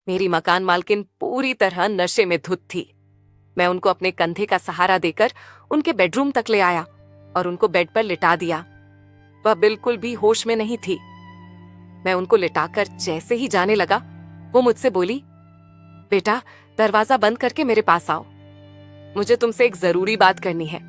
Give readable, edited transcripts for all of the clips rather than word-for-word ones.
मेरी मकान मालकिन पूरी तरह नशे में धुत थी। मैं उनको अपने कंधे का सहारा देकर उनके बेडरूम तक ले आया और उनको बेड पर लिटा दिया। वह बिल्कुल भी होश में नहीं थी। मैं उनको लिटाकर जैसे ही जाने लगा, वो मुझसे बोली, बेटा दरवाजा बंद करके मेरे पास आओ, मुझे तुमसे एक जरूरी बात करनी है।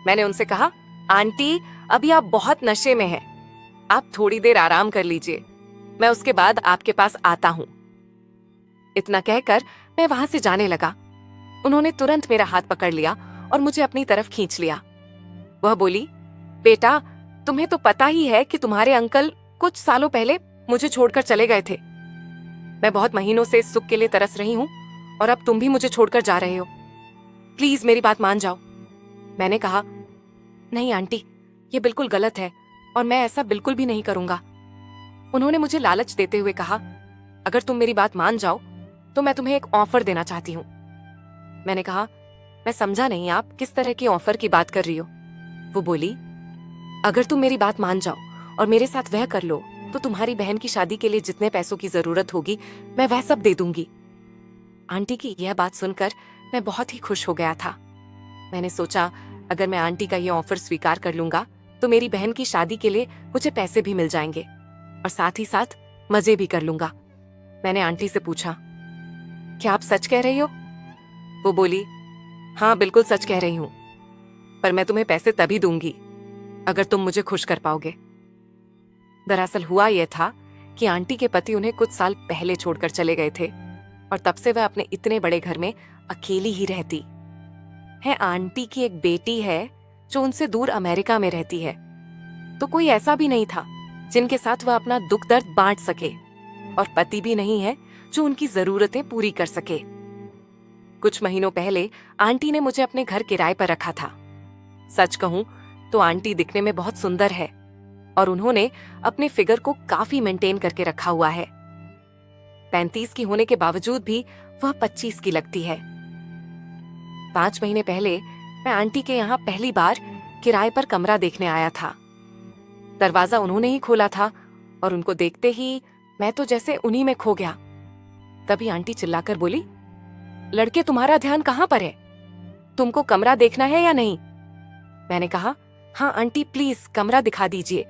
मैंने उनसे कहा, आंटी अभी आप बहुत नशे में हैं, आप थोड़ी देर आराम कर लीजिए, मैं उसके बाद आपके पास आता हूं। इतना कहकर मैं वहां से जाने लगा। उन्होंने तुरंत मेरा हाथ पकड़ लिया और मुझे अपनी तरफ खींच लिया। वह बोली, बेटा तुम्हें तो पता ही है कि तुम्हारे अंकल कुछ सालों पहले मुझे छोड़कर चले गए थे। मैं बहुत महीनों से सुख के लिए तरस रही हूं और अब तुम भी मुझे छोड़कर जा रहे हो। प्लीज मेरी बात मान जाओ। मैंने कहा, नहीं आंटी, ये बिल्कुल गलत है और मैं ऐसा बिल्कुल भी नहीं करूंगा। उन्होंने मुझे लालच देते हुए कहा, अगर तुम मेरी बात मान जाओ तो मैं तुम्हें एक ऑफर देना चाहती हूँ। मैंने कहा, मैं समझा नहीं, आप किस तरह की ऑफर की बात कर रही हो? वो बोली, अगर तुम मेरी बात मान जाओ और मेरे साथ वह कर लो तो तुम्हारी बहन की शादी के लिए जितने पैसों की जरूरत होगी मैं वह सब दे दूंगी। आंटी की यह बात सुनकर मैं बहुत ही खुश हो गया था। मैंने सोचा, अगर मैं आंटी का यह ऑफर स्वीकार कर लूंगा तो मेरी बहन की शादी के लिए मुझे पैसे भी मिल जाएंगे और साथ ही साथ मजे भी कर लूंगा। मैंने आंटी से पूछा, क्या आप सच कह रही हो? वो बोली, हाँ बिल्कुल सच कह रही हूं, पर मैं तुम्हें पैसे तभी दूंगी अगर तुम मुझे खुश कर पाओगे। दरअसल हुआ यह था कि आंटी के पति उन्हें कुछ साल पहले छोड़कर चले गए थे और तब से वह अपने इतने बड़े घर में अकेली ही रहती है। आंटी की एक बेटी है जो उनसे दूर अमेरिका में रहती है, तो कोई ऐसा भी नहीं था जिनके साथ वह अपना दुख दर्द बांट सके, और पति भी नहीं है जो उनकी जरूरतें पूरी कर सके। कुछ महीनों पहले आंटी ने मुझे अपने घर किराए पर रखा था। सच कहूं तो आंटी दिखने में बहुत सुंदर है और उन्होंने अपने फिगर को काफी मेंटेन करके रखा हुआ है। 35 की होने के बावजूद भी वह 25 की लगती है। 5 महीने पहले मैं आंटी के यहाँ पहली बार किराए पर कमरा देखने आया था। दरवाजा उन्होंने ही खोला था और उनको देखते ही मैं तो जैसे उन्हीं में खो गया। तभी आंटी चिल्लाकर बोली, लड़के तुम्हारा ध्यान कहाँ पर है? तुमको कमरा देखना है या नहीं? मैंने कहा, हाँ आंटी प्लीज कमरा दिखा दीजिए।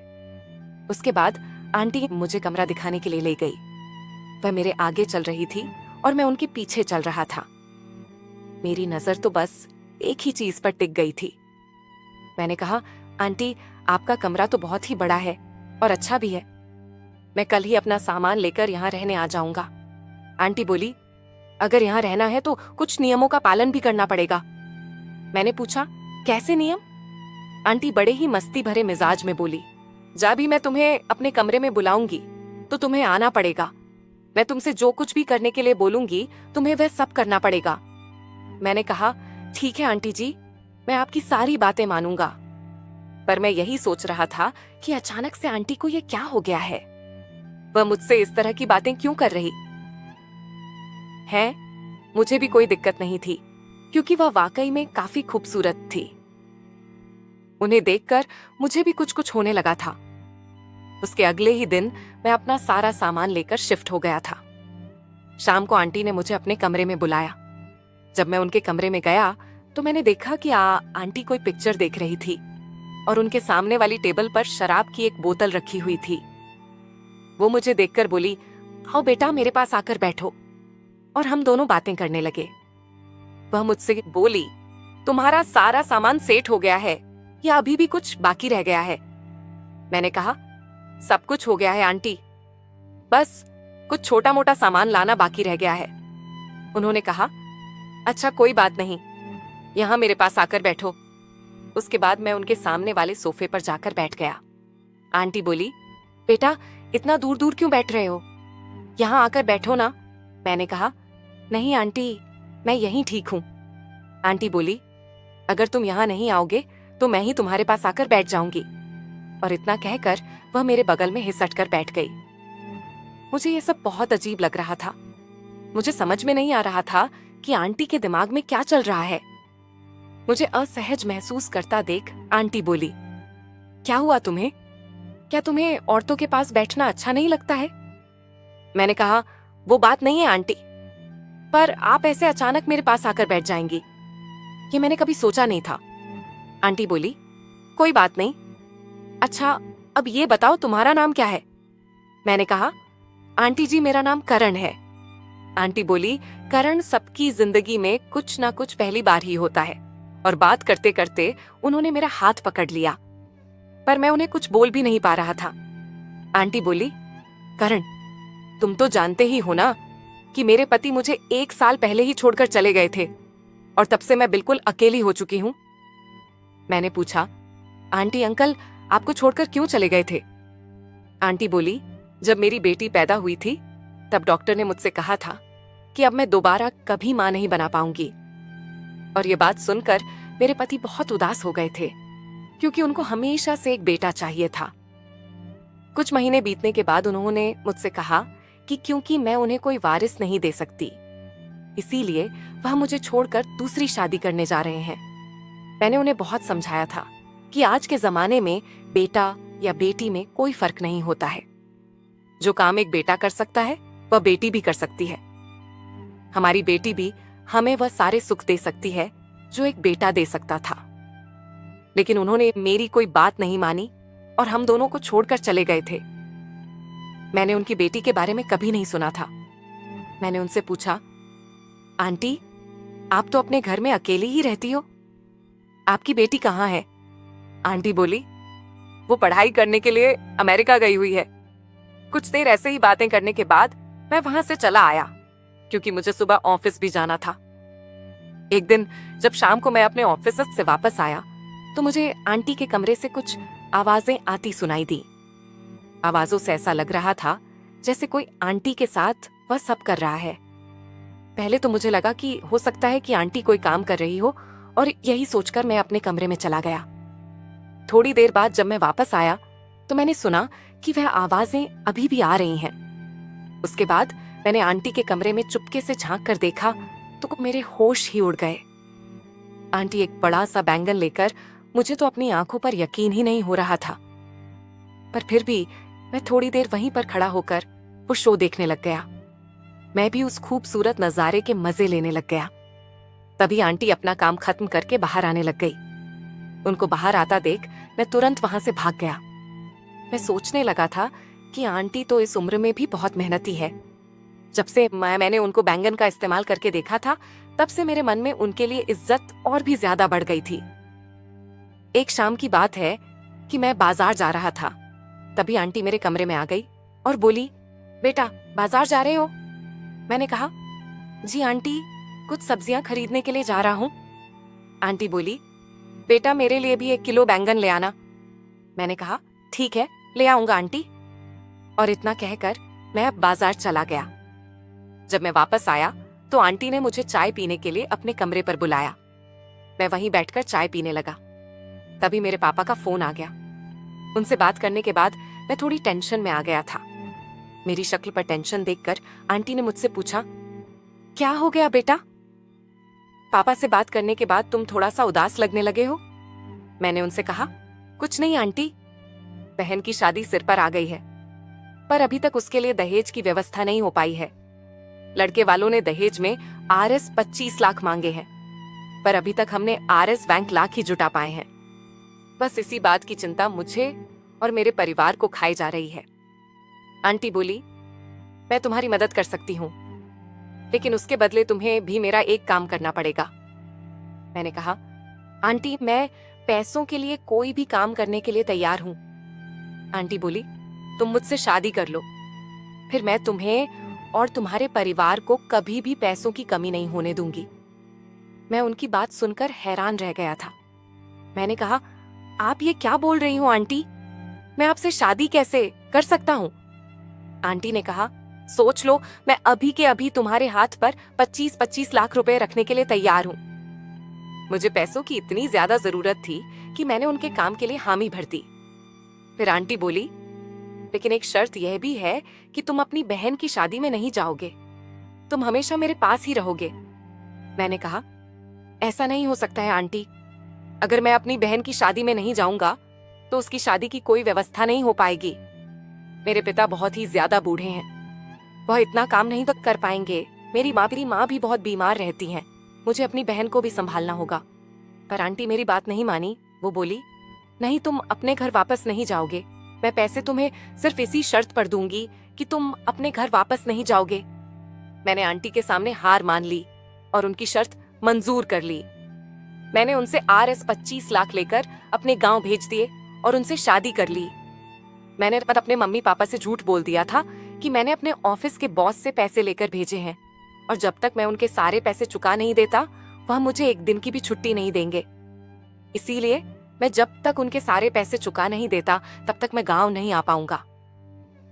उसके बाद आंटी मुझे कमरा दिखाने के लिए ले गई। वह मेरे आगे चल रही थी और मैं उनके पीछे चल रहा था। मेरी नजर तो बस एक ही चीज पर टिक गई थी। मैंने कहा, आंटी आपका कमरा तो बहुत ही बड़ा है और अच्छा भी है, मैं कल ही अपना सामान लेकर यहाँ रहने आ जाऊंगा। आंटी बोली, अगर यहाँ रहना है तो कुछ नियमों का पालन भी करना पड़ेगा। मैंने पूछा, कैसे नियम? आंटी बड़े ही मस्ती भरे मिजाज में बोली, जब भी मैं तुम्हें अपने कमरे में बुलाऊंगी तो तुम्हें आना पड़ेगा। मैं तुमसे जो कुछ भी करने के लिए बोलूंगी तुम्हें वह सब करना पड़ेगा। मैंने कहा, ठीक है आंटी जी, मैं आपकी सारी बातें मानूंगा। पर मैं यही सोच रहा था कि अचानक से आंटी को ये क्या हो गया है? वह मुझसे इस तरह की बातें क्यों कर रही है? मुझे भी कोई दिक्कत नहीं थी क्योंकि वह वाकई में काफी खूबसूरत थी। उन्हें देखकर मुझे भी कुछ कुछ होने लगा था। उसके अगले ही दिन मैं अपना सारा सामान लेकर शिफ्ट हो गया था। शाम को आंटी ने मुझे अपने कमरे में बुलाया। जब मैं उनके कमरे में गया तो मैंने देखा कि आंटी कोई पिक्चर देख रही थी और उनके सामने वाली टेबल पर शराब की एक बोतल रखी हुई थी। वो मुझे देखकर बोली, आओ बेटा मेरे पास आकर बैठो, और हम दोनों बातें करने लगे। वह मुझसे बोली, तुम्हारा सारा सामान सेट हो गया है या अभी भी कुछ बाकी रह गया है? मैंने कहा, सब कुछ हो गया है आंटी, बस कुछ छोटा मोटा सामान लाना बाकी रह गया है। उन्होंने कहा, अच्छा कोई बात नहीं, यहाँ मेरे पास आकर बैठो। उसके बाद मैं उनके सामने वाले सोफे पर जाकर बैठ गया। आंटी बोली, बेटा इतना दूर दूर क्यों बैठ रहे हो, यहाँ आकर बैठो ना। मैंने कहा, नहीं आंटी मैं यहीं ठीक हूँ। आंटी बोली, अगर तुम यहाँ नहीं आओगे तो मैं ही तुम्हारे पास आकर बैठ जाऊंगी। और इतना कहकर वह मेरे बगल में हिसट कर बैठ गई। मुझे ये सब बहुत अजीब लग रहा था। मुझे समझ में नहीं आ रहा था कि आंटी के दिमाग में क्या चल रहा है। मुझे असहज महसूस करता देख आंटी बोली, क्या हुआ तुम्हें? क्या तुम्हें औरतों के पास बैठना अच्छा नहीं लगता है? मैंने कहा, वो बात नहीं है आंटी, पर आप ऐसे अचानक मेरे पास आकर बैठ जाएंगी, ये मैंने कभी सोचा नहीं था। आंटी बोली, कोई बात नहीं। अच्छा, अब ये बताओ तुम्हारा नाम क्या है? मैंने कहा, आंटी जी मेरा नाम करण है। आंटी बोली, करण सबकी जिंदगी में कुछ ना कुछ पहली बार ही होता है। और बात करते करते उन्होंने मेरा हाथ पकड़ लिया, पर मैं उन्हें कुछ बोल भी नहीं पा रहा था। आंटी बोली, करण तुम तो जानते ही हो ना कि मेरे पति मुझे 1 साल पहले ही छोड़कर चले गए थे और तब से मैं बिल्कुल अकेली हो चुकी हूं। मैंने पूछा, आंटी अंकल आपको छोड़कर क्यों चले गए थे? आंटी बोली, जब मेरी बेटी पैदा हुई थी तब डॉक्टर ने मुझसे कहा था कि अब मैं दोबारा कभी मां नहीं बना पाऊंगी। और ये बात सुनकर मेरे पति बहुत उदास हो गए थे, क्योंकि उनको हमेशा से एक बेटा चाहिए था। कुछ महीने बीतने के बाद उन्होंने मुझसे कहा कि क्योंकि मैं उन्हें कोई वारिस नहीं दे सकती, इसीलिए वह मुझे छोड़कर दूसरी शादी करने जा रहे हैं। मैंने उन्हें बहुत समझाया था कि आज के जमाने में बेटा या बेटी में कोई फर्क नहीं होता है। जो काम एक बेटा कर सकता है वह बेटी भी कर सकती है। हमारी बेटी भी हमें वह सारे सुख दे सकती है जो एक बेटा दे सकता था। लेकिन उन्होंने मेरी कोई बात नहीं मानी और हम दोनों को छोड़कर चले गए थे। मैंने उनकी बेटी के बारे में कभी नहीं सुना था। मैंने उनसे पूछा, आंटी आप तो अपने घर में अकेली ही रहती हो, आपकी बेटी कहाँ है? आंटी बोली, वो पढ़ाई करने के लिए अमेरिका गई हुई है। कुछ देर ऐसे ही बातें करने के बाद मैं वहां से चला आया, क्योंकि मुझे सुबह ऑफिस भी जाना था। एक दिन जब शाम को मैं अपने ऑफिस से वापस आया तो मुझे आंटी के कमरे से कुछ आवाजें आती सुनाई दी। आवाजों से ऐसा लग रहा था जैसे कोई आंटी के साथ वह सब कर रहा है। पहले तो मुझे लगा कि हो सकता है कि आंटी कोई काम कर रही हो, और यही सोचकर मैं अपने कमरे में चला गया। थोड़ी देर बाद जब मैं वापस आया तो मैंने सुना कि वह आवाजें अभी भी आ रही हैं। उसके बाद मैंने आंटी के कमरे में चुपके से झांक कर देखा तो मेरे होश ही उड़ गए। आंटी एक बड़ा सा बैंगन लेकर, मुझे तो अपनी आंखों पर यकीन ही नहीं हो रहा था, पर फिर भी मैं थोड़ी देर वहीं पर खड़ा होकर वो शो देखने लग गया। मैं भी उस खूबसूरत नजारे के मजे लेने लग गया। तभी आंटी अपना काम खत्म करके बाहर आने लग गई। उनको बाहर आता देख मैं तुरंत वहां से भाग गया। मैं सोचने लगा था कि आंटी तो इस उम्र में भी बहुत मेहनती है। जब से मैंने उनको बैंगन का इस्तेमाल करके देखा था, तब से मेरे मन में उनके लिए इज्जत और भी ज्यादा बढ़ गई थी। एक शाम की बात है कि मैं बाजार जा रहा था। तभी आंटी मेरे कमरे में आ गई और बोली, बेटा बाजार जा रहे हो? मैंने कहा, जी आंटी कुछ सब्जियां खरीदने के लिए जा रहा हूं। आंटी बोली, बेटा मेरे लिए भी 1 किलो बैंगन ले आना। मैंने कहा, ठीक है ले आऊंगा आंटी। और इतना कहकर मैं अब बाजार चला गया। जब मैं वापस आया तो आंटी ने मुझे चाय पीने के लिए अपने कमरे पर बुलाया। मैं वहीं बैठकर चाय पीने लगा। तभी मेरे पापा का फोन आ गया। उनसे बात करने के बाद मैं थोड़ी टेंशन में आ गया था। मेरी शक्ल पर टेंशन देखकर आंटी ने मुझसे पूछा, क्या हो गया बेटा? पापा से बात करने के बाद तुम थोड़ा सा उदास लगने लगे हो। मैंने उनसे कहा, कुछ नहीं आंटी, बहन की शादी सिर पर आ गई है, पर अभी तक उसके लिए दहेज की व्यवस्था नहीं हो पाई है। लड़के वालों ने दहेज में आरएस 25 लाख मांगे हैं, पर अभी तक हमने आरएस बैंक लाख ही जुटा पाए हैं। बस इसी बात की चिंता मुझे और मेरे परिवार को खाई जा रही है। आंटी बोली, मैं तुम्हारी मदद कर सकती हूँ, लेकिन उसके बदले तुम्हें भी मेरा एक काम करना पड़ेगा। मैंने कहा, आंटी मैं पैसों के लिए कोई भी काम करने के लिए तैयार हूँ। आंटी बोली, तुम मुझसे शादी कर लो, फिर मैं तुम्हें और तुम्हारे परिवार को कभी भी पैसों की कमी नहीं होने दूंगी। मैं उनकी बात सुनकर हैरान रह गया था। मैंने कहा, आप ये क्या बोल रही हो आंटी? मैं आपसे शादी कैसे कर सकता हूँ? आंटी ने कहा, सोच लो, मैं अभी के अभी तुम्हारे हाथ पर 25-25 लाख रुपए रखने के लिए तैयार हूँ। मुझे पैसों की इतनी ज्यादा जरूरत थी कि मैंने उनके काम के लिए हामी भर दी। फिर आंटी बोली, लेकिन एक शर्त यह भी है कि तुम अपनी बहन की शादी में नहीं जाओगे, तुम हमेशा मेरे पास ही रहोगे। मैंने कहा, ऐसा नहीं हो सकता है आंटी। अगर मैं अपनी बहन की शादी में नहीं जाऊंगा तो उसकी शादी की कोई व्यवस्था नहीं हो पाएगी। मेरे पिता बहुत ही ज्यादा बूढ़े हैं। वह इतना काम नहीं तो कर पाएंगे। मेरी माँ भी बहुत बीमार रहती हैं। मुझे अपनी बहन को भी संभालना होगा। पर आंटी मेरी बात नहीं मानी। वो बोली, नहीं, तुम अपने घर वापस नहीं जाओगे। मैं पैसे तुम्हें सिर्फ इसी शर्त पर दूंगी कि तुम अपने घर वापस नहीं जाओगे। मैंने आंटी के सामने हार मान ली और उनकी शर्त मंजूर कर ली। मैंने उनसे RS 25 लाख लेकर अपने गांव भेज दिए और उनसे शादी कर ली। मैंने अपने मम्मी पापा से झूठ बोल दिया था कि मैंने अपने ऑफिस के बॉस से पैसे लेकर भेजे हैं और जब तक मैं उनके सारे पैसे चुका नहीं देता वह मुझे एक दिन की भी छुट्टी नहीं देंगे। इसीलिए मैं जब तक उनके सारे पैसे चुका नहीं देता तब तक मैं गांव नहीं आ पाऊंगा।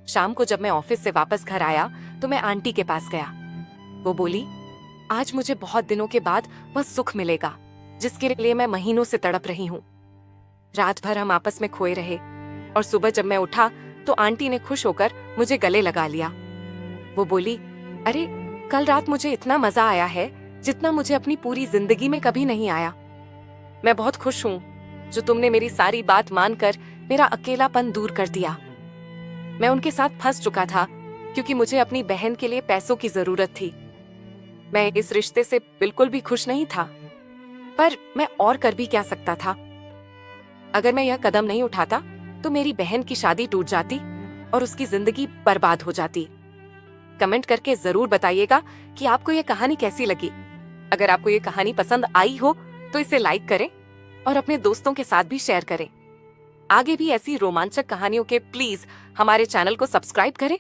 शाम को जब मैं ऑफिस से वापस घर आया तो मैं आंटी के पास गया। वो बोली, आज मुझे बहुत दिनों के बाद वह सुख मिलेगा जिसके लिए मैं महीनों से तड़प रही हूँ। रात भर हम आपस में खोए रहे और सुबह जब मैं उठा तो आंटी ने खुश होकर मुझे गले लगा लिया। वो बोली, अरे कल रात मुझे इतना मजा आया है जितना मुझे अपनी पूरी जिंदगी में कभी नहीं आया। मैं बहुत खुश हूँ जो तुमने मेरी सारी बात मानकर मेरा अकेलापन दूर कर दिया। मैं उनके साथ फंस चुका था क्योंकि मुझे अपनी बहन के लिए पैसों की जरूरत थी। मैं इस रिश्ते से बिल्कुल भी खुश नहीं था, पर मैं और कर भी क्या सकता था। अगर मैं यह कदम नहीं उठाता तो मेरी बहन की शादी टूट जाती और उसकी जिंदगी बर्बाद हो जाती। कमेंट करके जरूर बताइएगा कि आपको यह कहानी कैसी लगी। अगर आपको यह कहानी पसंद आई हो तो इसे लाइक करें और अपने दोस्तों के साथ भी शेयर करें। आगे भी ऐसी रोमांचक कहानियों के प्लीज हमारे चैनल को सब्सक्राइब करें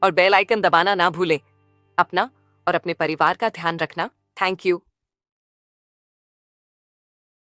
और बेल आइकन दबाना ना भूलें। अपना और अपने परिवार का ध्यान रखना। Thank you.